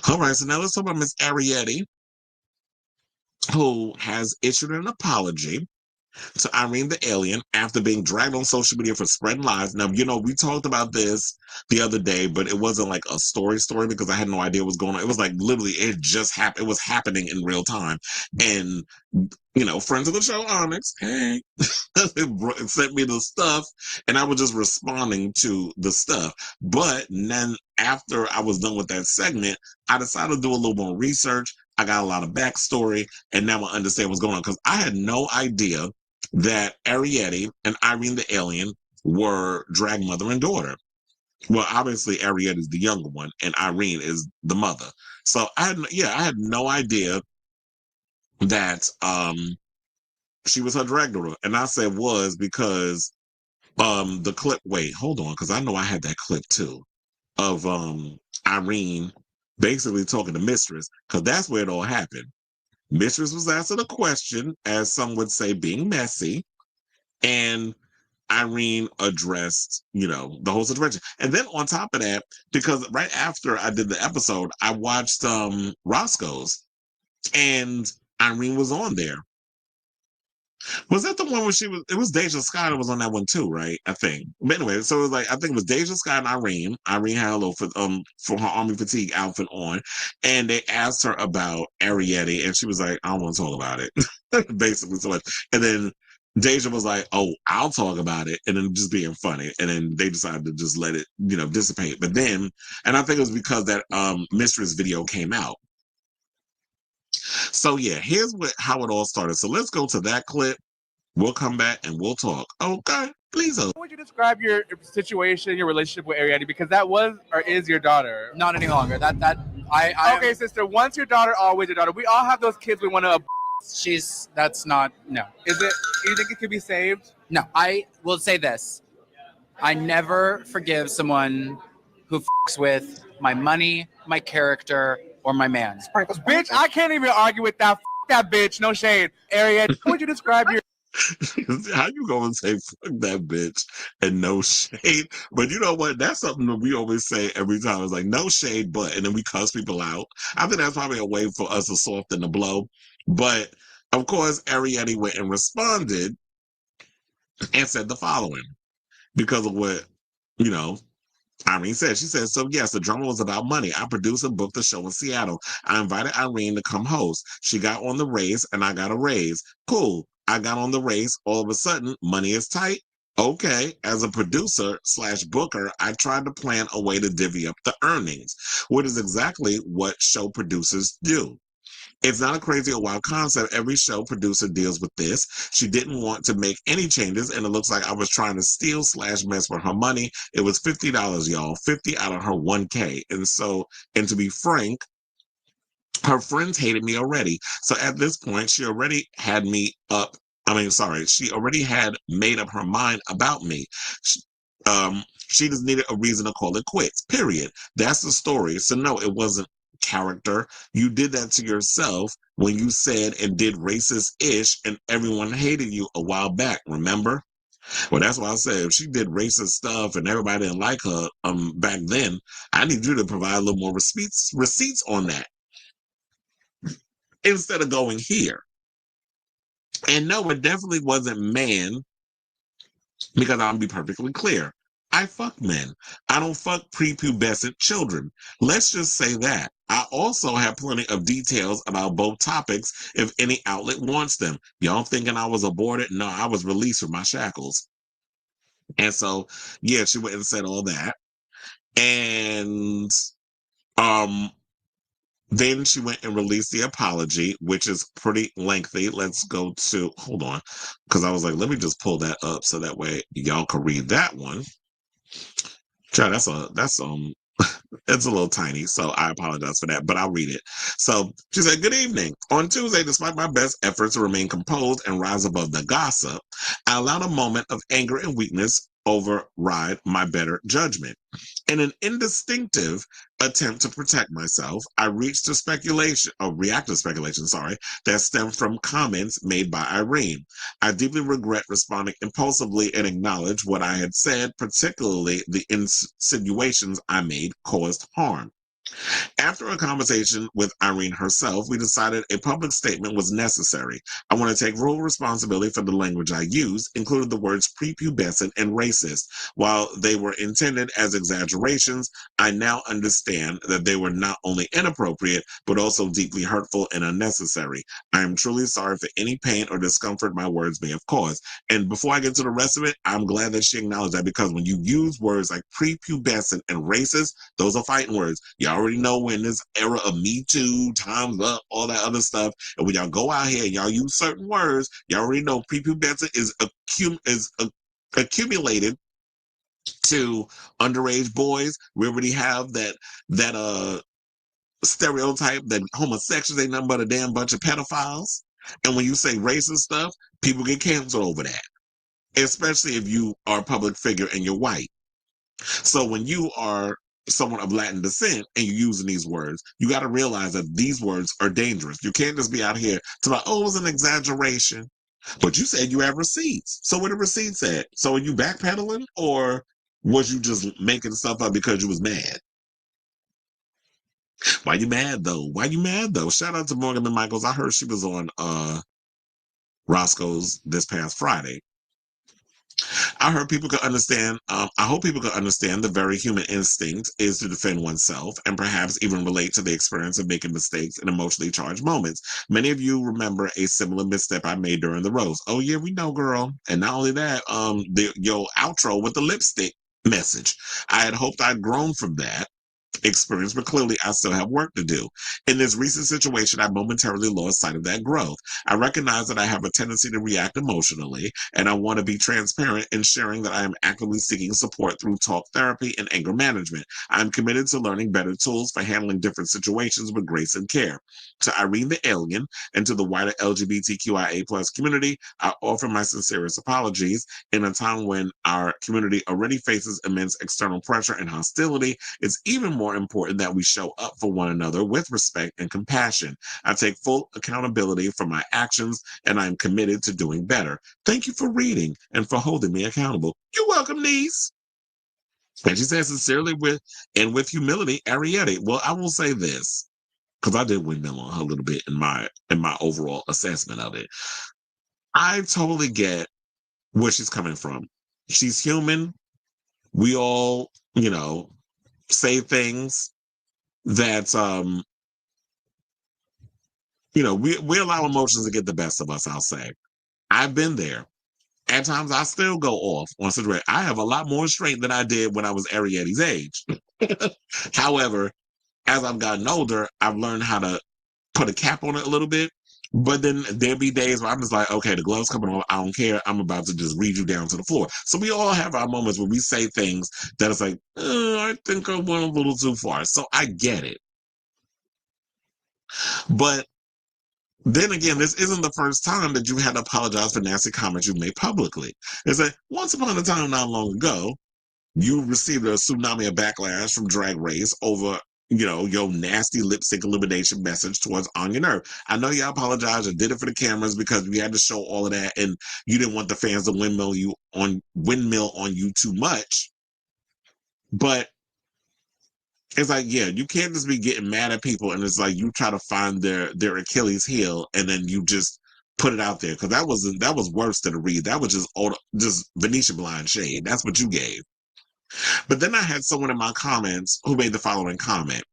All right, so now let's talk about Miss Arrietty, who has issued an apology to Irene the alien after being dragged on social media for spreading lies. Now, we talked about this the other day, but it wasn't like a story because I had no idea what was going on. It was like literally it just happened. It was happening in real time. And, friends of the show, Onyx, hey, it sent me the stuff and I was just responding to the stuff. But then after I was done with that segment, I decided to do a little more research. I got a lot of backstory and now I understand what's going on because I had no idea that Arrietty and Irene the alien were drag mother and daughter. Well, obviously Arrietty is the younger one and Irene is the mother. So I had no idea that she was her drag daughter. And I said was because the clip, wait, hold on, because I know I had that clip too of Irene basically talking to Mistress, because that's where it all happened. Mistress was asking a question, as some would say, being messy, and Irene addressed, the whole situation. And then on top of that, because right after I did the episode, I watched Roscoe's, and Irene was on there. Was that the one where it was Deja Scott that was on that one too, right? I think. But anyway, so it was like, I think it was Deja Scott and Irene. Irene had a little for her army fatigue outfit on. And they asked her about Arrietty and she was like, I don't want to talk about it. Basically. So much. And then Deja was like, oh, I'll talk about it. And then just being funny. And then they decided to just let it, dissipate. But then, and I think it was because that Mistress video came out. So yeah, here's how it all started. So let's go to that clip. We'll come back and we'll talk. Okay, please. How would you describe your situation, your relationship with Arrietty? Because that was or is your daughter. Not any longer. Okay, sister. Once your daughter, always your daughter. We all have those kids we want to. That's not. No. Is it? Do you think it could be saved? No. I will say this. I never forgive someone who f***s with my money, my character, or my man. Bitch, I can't even argue with that. F*** that bitch. No shade. Arrietty, how would you describe your... How you gonna say fuck that bitch and no shade? But you know what? That's something that we always say every time. It's like no shade, but, and then we cuss people out. I think that's probably a way for us to soften the blow. But of course, Arrietty went and responded and said the following because of what Irene said. She said, so yes, the drama was about money. I produced and booked the show in Seattle. I invited Irene to come host. She got on the race and I got a raise. Cool. I got on the race. All of a sudden, money is tight. Okay. As a producer / booker, I tried to plan a way to divvy up the earnings, which is exactly what show producers do. It's not a crazy or wild concept. Every show producer deals with this. She didn't want to make any changes, and it looks like I was trying to steal / mess with her money. It was $50, y'all. 50 out of her 1K. And to be frank, her friends hated me already. So at this point, she already had she already had made up her mind about me. She just needed a reason to call it quits, period. That's the story. So no, it wasn't character. You did that to yourself when you said and did racist-ish and everyone hated you a while back, remember? Well, that's why I said if she did racist stuff and everybody didn't like her back then, I need you to provide a little more receipts on that instead of going here. And no, it definitely wasn't man, because I'll be perfectly clear. I fuck men. I don't fuck prepubescent children. Let's just say that. I also have plenty of details about both topics if any outlet wants them. Y'all thinking I was aborted? No, I was released from my shackles. And so, yeah, she went and said all that. And then she went and released the apology, which is pretty lengthy. Let's go to, hold on, because I was like, let me just pull that up so that way y'all can read that one. Try, that's it's a little tiny, so I apologize for that, but I'll read it. So she said, good evening. On Tuesday, despite my best efforts to remain composed and rise above the gossip, I allowed a moment of anger and weakness override my better judgment. In an indistinctive attempt to protect myself, I react to speculation, that stemmed from comments made by Irene. I deeply regret responding impulsively and acknowledge what I had said, particularly the insinuations I made caused harm. After a conversation with Irene herself, we decided a public statement was necessary. I want to take full responsibility for the language I used, including the words prepubescent and racist. While they were intended as exaggerations, I now understand that they were not only inappropriate, but also deeply hurtful and unnecessary. I am truly sorry for any pain or discomfort my words may have caused. And before I get to the rest of it, I'm glad that she acknowledged that, because when you use words like prepubescent and racist, those are fighting words. You already know we're in this era of Me Too, Time's Up, all that other stuff. And when y'all go out here and y'all use certain words, you already know prepubescent is accumulated to underage boys. We already have that stereotype that homosexuals ain't nothing but a damn bunch of pedophiles. And when you say racist stuff, people get canceled over that, especially if you are a public figure and you're white. So when you are someone of Latin descent and you're using these words, you got to realize that these words are dangerous. You can't just be out here to like, oh, it was an exaggeration. But you said you have receipts. So where the receipts at? So are you backpedaling, or was you just making stuff up because you was mad? Why you mad though? Why you mad though? Shout out to Morgan and Michaels. I heard she was on Roscoe's this past Friday. I heard people could understand. I hope people could understand the very human instinct is to defend oneself and perhaps even relate to the experience of making mistakes in emotionally charged moments. Many of you remember a similar misstep I made during the roast. Oh yeah, we know, girl. And not only that, your outro with the lipstick message. I had hoped I'd grown from that experience, but clearly I still have work to do. In this recent situation, I momentarily lost sight of that growth. I recognize that I have a tendency to react emotionally, and I want to be transparent in sharing that I am actively seeking support through talk therapy and anger management. I am committed to learning better tools for handling different situations with grace and care. To Irene the Alien and to the wider LGBTQIA plus community, I offer my sincerest apologies. In a time when our community already faces immense external pressure and hostility, it's even more important that we show up for one another with respect and compassion. I take full accountability for my actions, and I am committed to doing better. Thank you for reading and for holding me accountable. You're welcome, niece. And she says sincerely with humility, Arrietty. Well, I will say this, because I did windmill on her a little bit in my overall assessment of it. I totally get where she's coming from. She's human. We all, say things that we allow emotions to get the best of us. I'll say I've been there. At times I still go off on situation. I have a lot more strength than I did when I was Arrietty's age. However, as I've gotten older, I've learned how to put a cap on it a little bit. But then there'll be days where I'm just like, okay, the glove's coming on. I don't care. I'm about to just read you down to the floor. So we all have our moments where we say things that it's like, I think I went a little too far. So I get it. But then again, this isn't the first time that you had to apologize for nasty comments you made publicly. It's like, once upon a time, not long ago, you received a tsunami of backlash from Drag Race over, your nasty lip sync elimination message towards Anya Nerve. I know you apologized and did it for the cameras because you had to show all of that, and you didn't want the fans to windmill on you too much. But it's like, yeah, you can't just be getting mad at people, and it's like you try to find their Achilles heel, and then you just put it out there, because that was worse than a read. That was just Venetian blind shade. That's what you gave. But then I had someone in my comments who made the following comment.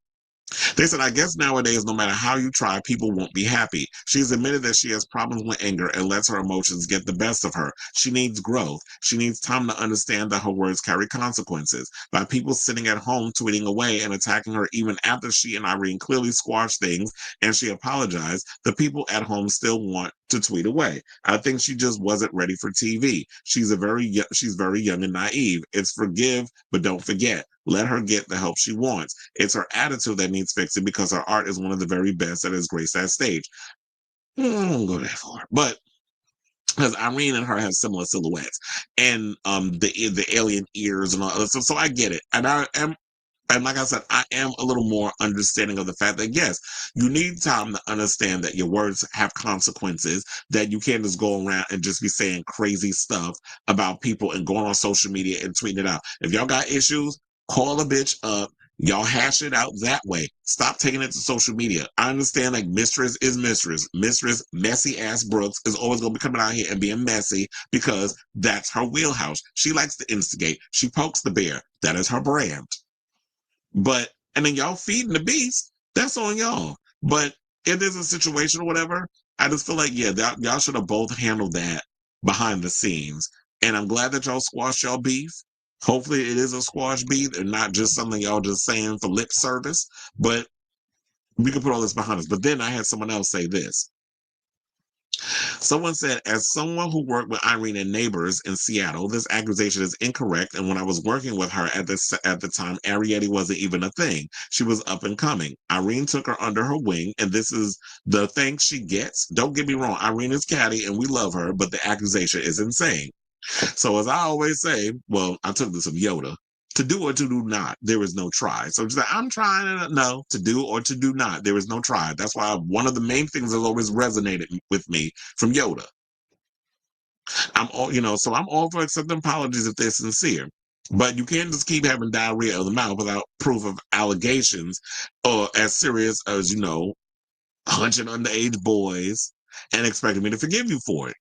They said, I guess nowadays, no matter how you try, people won't be happy. She's admitted that she has problems with anger and lets her emotions get the best of her. She needs growth. She needs time to understand that her words carry consequences. By people sitting at home tweeting away and attacking her even after she and Irene clearly squashed things and she apologized, the people at home still want to tweet away. I think she just wasn't ready for TV. She's very young and naive. It's forgive, but don't forget. Let her get the help she wants. It's her attitude that needs fixing, because her art is one of the very best that has graced that stage. I don't go that far, but because Irene and her have similar silhouettes, and the alien ears and all that stuff. So I get it, and and like I said, I am a little more understanding of the fact that, yes, you need time to understand that your words have consequences, that you can't just go around and just be saying crazy stuff about people and going on social media and tweeting it out. If y'all got issues, call a bitch up Y'all hash it out that way. Stop taking it to social media. I understand like mistress is mistress. Mistress, messy ass Brooks is always going to be coming out here and being messy because that's her wheelhouse. She likes to instigate. She pokes the bear. That is her brand. But, and then y'all feeding the beast, that's on y'all. But if there's a situation or whatever, I just feel like, yeah, y'all should have both handled that behind the scenes. And I'm glad that y'all squashed y'all beef. Hopefully it is a squash beef and not just something y'all just saying for lip service. But we can put all this behind us. But then I had someone else say this. Someone said, as someone who worked with Irene and neighbors in Seattle, this accusation is incorrect. And when I was working with her at the time, Arrietty wasn't even a thing. She was up and coming. Irene took her under her wing, and this is the thanks she gets. Don't get me wrong, Irene is catty and we love her, but the accusation is insane. So as I always say, well, I took this from Yoda. To do or to do not, there is no try. So just like, I'm trying to no, to do or to do not, there is no try. That's why one of the main things that always resonated with me from Yoda. I'm all, so I'm all for accepting apologies if they're sincere. But you can't just keep having diarrhea of the mouth without proof of allegations or as serious as, hunching underage boys and expecting me to forgive you for it.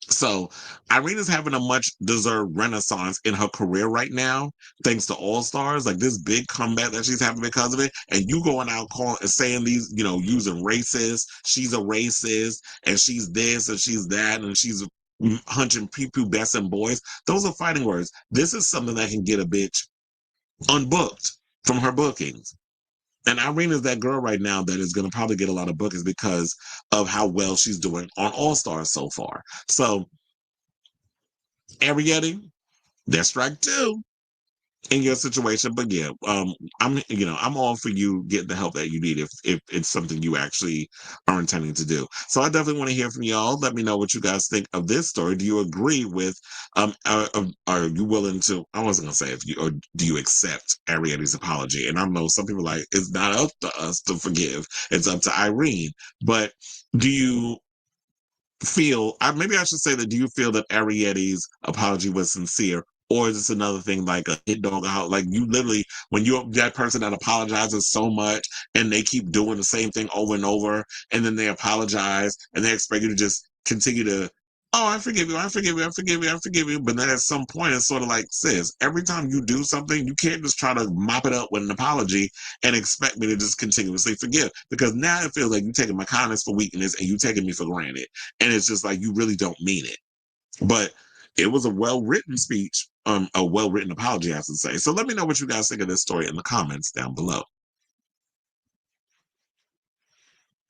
So Irene is having a much deserved renaissance in her career right now, thanks to All Stars, like this big comeback that she's having because of it. And you going out calling and saying these, using racist, she's a racist, and she's this and she's that, and she's hunching prepubescent boys. Those are fighting words. This is something that can get a bitch unbooked from her bookings. And Irene is that girl right now that is going to probably get a lot of bookings because of how well she's doing on All Stars so far. So, Arrietty, that's strike two in your situation. But yeah, I'm all for you getting the help that you need if it's something you actually are intending to do. So I definitely want to hear from y'all. Let me know what you guys think of this story. Do you agree with are you willing to, I wasn't gonna say if you, or do you accept Arrietty's apology? And I know some people are like, it's not up to us to forgive, it's up to Irene. But do you feel, maybe I should say that, do you feel that Arrietty's apology was sincere? Or is this another thing like a hit dog out? Like you literally, when you're that person that apologizes so much and they keep doing the same thing over and over, and then they apologize and they expect you to just continue to, oh, I forgive you, I forgive you, I forgive you, I forgive you. But then at some point, it's sort of like, sis, every time you do something, you can't just try to mop it up with an apology and expect me to just continuously forgive. Because now it feels like you're taking my kindness for weakness and you taking me for granted. And it's just like, you really don't mean it. But it was a well-written speech, a well-written apology, I should say. So let me know what you guys think of this story in the comments down below.